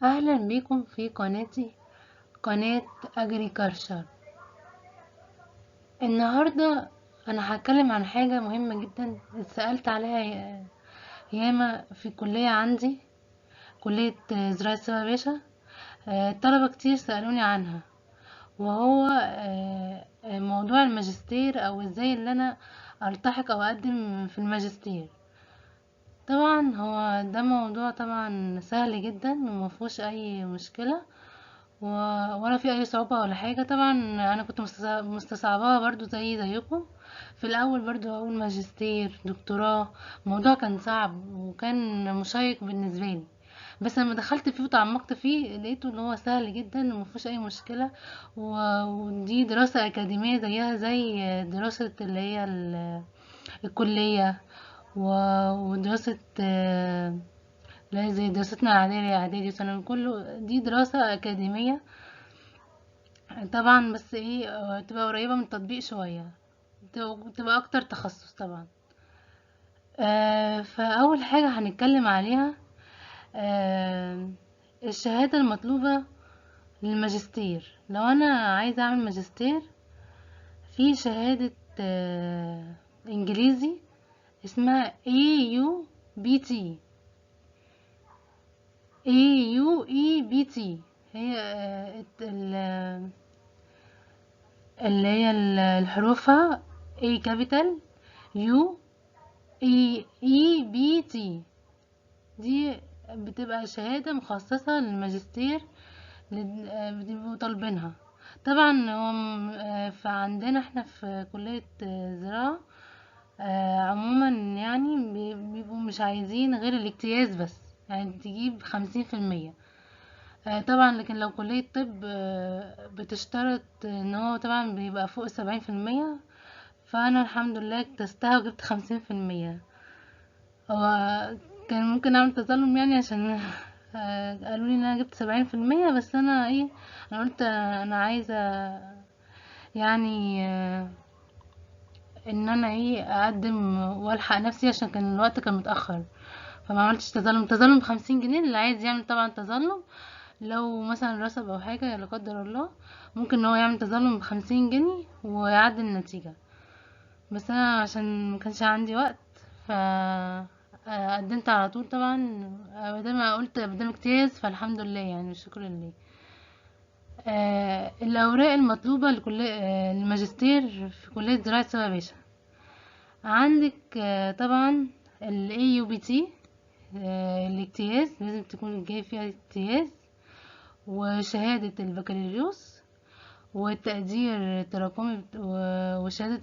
اهلا بيكم في قناتي، قناة اجريكارشر. النهاردة انا هتكلم عن حاجة مهمة جدا اتسألت عليها ياما في الكلية عندي، كلية زراعة سوا باشا. طلبة كتير سألوني عنها، وهو موضوع الماجستير او ازاي اللي انا التحق او اقدم في الماجستير. طبعا هو ده موضوع طبعا سهل جدا ومفهوش اي مشكلة، ولا في اي صعوبة ولا حاجة. طبعا انا كنت مستصعباها برضو زيكم في الاول، برضو اقول ماجستير دكتوراه. الموضوع كان صعب وكان مشيق بالنسبة لي، بس لما دخلت فيه وتعمقت فيه لقيته ان هو سهل جدا ومفيهوش اي مشكلة. ودي دراسة اكاديمية زيها زي دراسة اللي هي الكلية، ودراسة لا زي دراستنا العادية، اعدادي وثانوي، كله دي دراسة اكاديمية طبعا. بس ايه، تبقى قريبة من التطبيق شوية، تبقى اكتر تخصص طبعا. فاول حاجة هنتكلم عليها آه الشهادة المطلوبة للماجستير. لو انا عايزة اعمل ماجستير، في شهادة انجليزي اسمها AUBT. AUEBT هي اللي هي الحروفها A capital U EEBT. دي بتبقى شهادة مخصصة للماجستير، بيبقوا طالبينها. طبعا هو فعندنا احنا في كلية زراعة عموما، يعني بيبقوا مش عايزين غير الاجتياز بس، يعني تجيب 50%. طبعا لكن لو كلية طب بتشترط ان هو طبعا بيبقى فوق 70%. فانا الحمد لله اجتزتها وجبت 50%. هو كان ممكن اعمل تظلم يعني عشان قالوا لي ان انا جبت 70%، بس انا ايه، انا قلت انا عايزة يعني ان انا ايه اقدم والحق نفسي عشان كان الوقت كان متأخر. فما عملتش تظلم ب50 جنيه. اللي عايز يعمل طبعا تظلم، لو مثلا رسب او حاجة لا قدر الله، ممكن ان هو يعمل تظلم ب50 جنيه ويعدل النتيجة. بس انا عشان مكانش عندي وقت، ف قدمت على طول طبعا. مادام قلت مادام اجتياز فالحمد لله، يعني شكرا لله. الاوراق المطلوبه لكل الماجستير في كليه زراعه سوا باشا. عندك طبعا ال AUBT، الاجتياز لازم تكون جاي فيها اجتياز، وشهاده البكالوريوس، والتقدير التراكمي وشهاده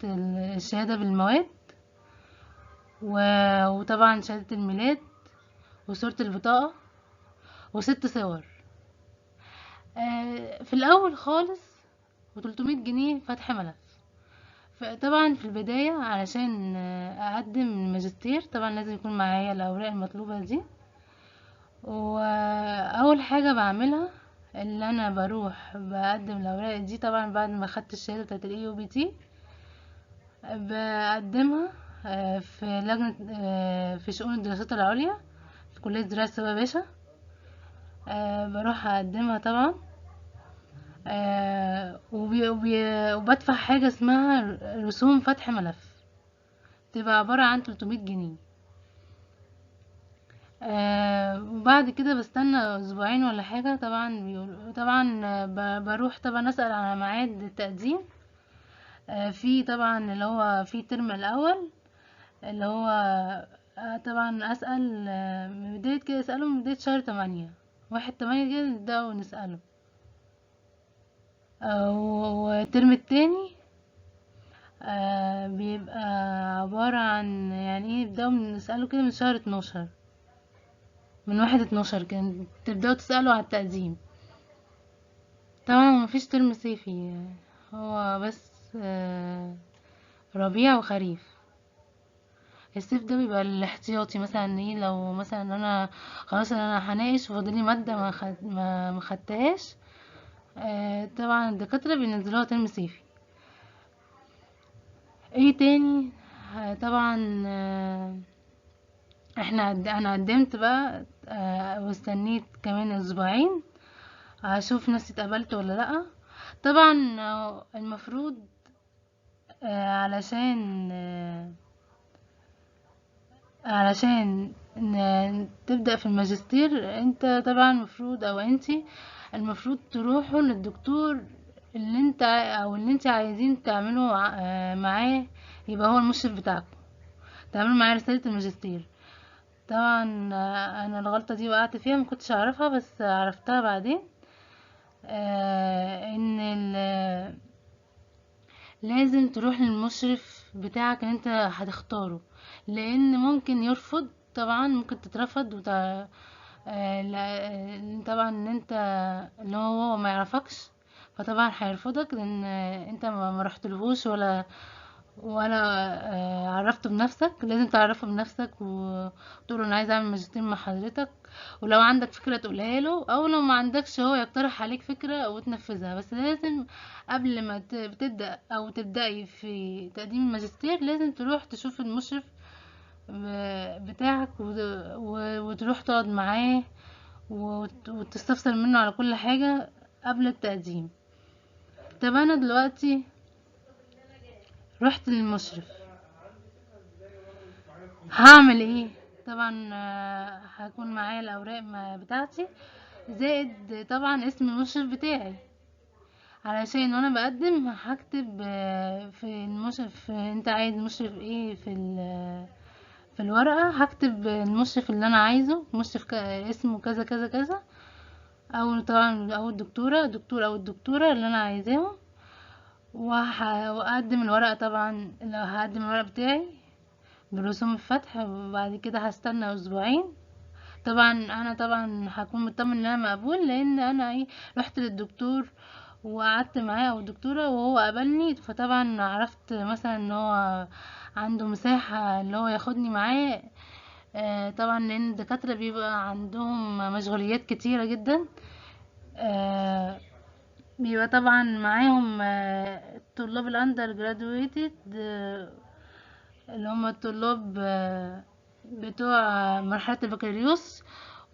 الشهاده بالمواد، وطبعا شهادة الميلاد وصورة البطاقة و6 صور. في الأول خالص و300 جنيه فتح ملف. طبعا في البداية علشان أقدم الماجستير طبعا لازم يكون معايا الأوراق المطلوبة دي. وأول حاجة بعملها اللي أنا بروح بقدم الأوراق دي، طبعا بعد ما خدت الشهادة بتاعت ال AUBT بقدمها في لجنة في شؤون الدراسات العليا في كلية زراعة سوا باشا. بروح اقدمها طبعا. وبدفع حاجة اسمها رسوم فتح ملف، تبقى عبارة عن 300 جنيه. وبعد كده بستنى اسبوعين ولا حاجة. طبعا طبعا بروح طبعا اسأل على ميعاد التقديم. في طبعا اللي هو في الترم الاول، اللي هو طبعا اسأل من بداية كده، اسأله من بداية شهر 8، 1/8 كده نبدأ نسأله. والترم التاني بيبقى عبارة عن يعني ايه، نبدأ نسأله كده من شهر 12، من 1/12 كده تبدأوا تسألوا على التقديم. طبعا مفيش ترم صيفي، هو بس ربيع وخريف. الصيف ده بيبقى الاحتياطي، مثلا ايه لو مثلا انا خلاص انا هناقش وفاضلي مادة ما خدتهاش، طبعا الدكاترة بينزلوها ترم صيفي. ايه تاني، طبعا انا قدمت بقى واستنيت كمان اسبوعين هشوف نفسي اتقبلت ولا لا. طبعا المفروض علشان تبدأ في الماجستير انت طبعا المفروض او انتي المفروض تروحوا للدكتور اللي انت عايزين تعملوا معاه، يبقى هو المشرف بتاعكم، تعملوا معاه رسالة الماجستير. طبعا انا الغلطة دي وقعت فيها، ما كنتش اعرفها بس عرفتها بعدين. ان لازم تروح للمشرف بتاعك اللي انت هتختاره، لان ممكن يرفض. طبعا ممكن تترفض طبعا ان انت اللي هو ما يعرفكش، فطبعا هيرفضك لان انت ما رحتلهوش ولا عرفته بنفسك. لازم تعرفه بنفسك وتقوله انا عايز اعمل ماجستير مع حضرتك، ولو عندك فكرة تقولها له، او لو ما عندكش هو يقترح عليك فكرة وتنفذها. بس لازم قبل ما بتبدأ او تبدأي في تقديم الماجستير لازم تروح تشوف المشرف بتاعك وتروح تقعد معاه وتستفسر منه على كل حاجة قبل التقديم. طب انا دلوقتي رحت للمشرف، هعمل ايه؟ طبعا هكون معايا الاوراق بتاعتي، زائد طبعا اسم المشرف بتاعي، علشان وانا بقدم هكتب في المشرف انت عايز مشرف ايه في الورقة. هكتب المشرف اللي انا عايزه، مشرف اسمه كذا كذا كذا، او طبعا او الدكتور او الدكتورة اللي انا عايزاهم. واقدم الورقة. طبعا لو هقدم الورق بتاعي برسوم الفتح، وبعد كده هستنى اسبوعين. طبعا انا طبعا هكون مطمن ان انا مقبول، لان انا رحت للدكتور وقعدت معاه او الدكتوره وهو قابلني، فطبعا عرفت مثلا ان هو عنده مساحه اللي هو ياخدني معاه. طبعا لان الدكاتره بيبقى عندهم مشغوليات كتيره جدا. آه، بيبقى طبعا معاهم الطلاب الاندر جرادويتد، اللي هم الطلاب بتوع مرحلة البكالوريوس،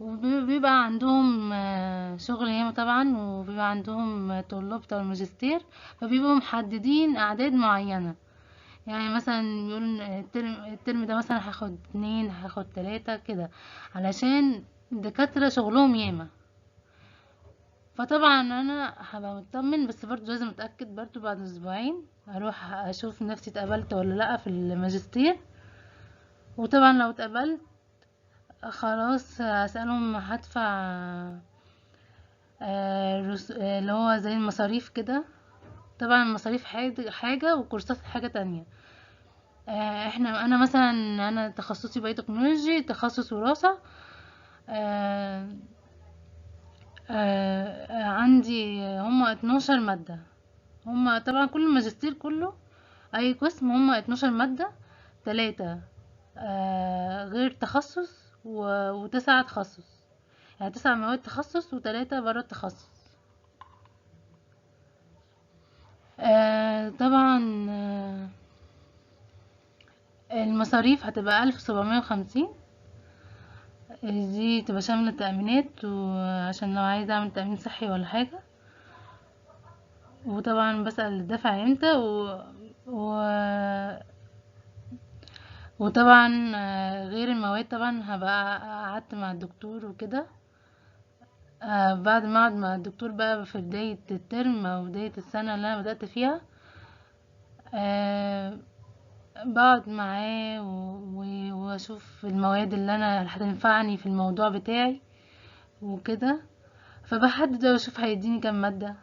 وبيبقى عندهم شغل ياما طبعا، وبيبقى عندهم طلاب بتوع الماجستير، فبيبقوا محددين أعداد معينة. يعني مثلا بيقول الترم ده مثلا هاخد 2، هاخد 3 كده، علشان الدكاترة شغلهم ياما. فطبعا انا هبقى مطمن، بس برضو لازم اتاكد برضو بعد اسبوعين اروح اشوف نفسي اتقبلت ولا لا في الماجستير. وطبعا لو اتقبلت خلاص هسألهم هدفع اللي هو زي المصاريف كده. طبعا المصاريف حاجة وكورسات حاجة تانية. انا مثلا انا تخصصي بايوتكنولوجي، تخصص وراثة. آه، عندي هما 12 مادة. هما طبعا كل الماجستير كله اي قسم هما 12 مادة، 3 غير تخصص و9 تخصص. يعني 9 مواد تخصص و3 برا التخصص. طبعا المصاريف هتبقى 1750. دي تبقى شاملة تأمينات، وعشان لو عايزة اعمل تأمين صحي ولا حاجة. وطبعا بسأل الدفع امتى و... وطبعا غير المواد طبعا هبقى قعدت مع الدكتور وكده. بعد ما اقعد مع الدكتور بقى في بداية الترم او بداية السنة اللي انا بدأت فيها، آه، بقعد معاه واشوف المواد اللي انا هتنفعني في الموضوع بتاعي وكده. فبحدد واشوف هيديني كام مادة.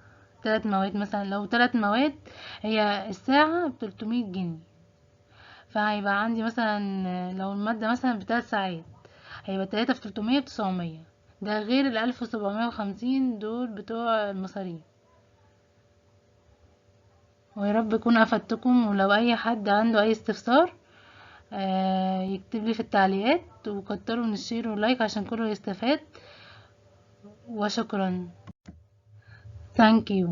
3 مواد مثلا، لو 3 مواد هي الساعة ب300 جنيه، فهيبقى عندي مثلا لو المادة مثلا ب3 ساعات هيبقى 3 في 300 ب900. ده غير 1750 دول بتوع المصاريف. ويا رب اكون افدتكم، ولو اي حد عنده اي استفسار يكتب لي في التعليقات، وكتروا من الشير واللايك عشان كله يستفاد. وشكرا. Thank you.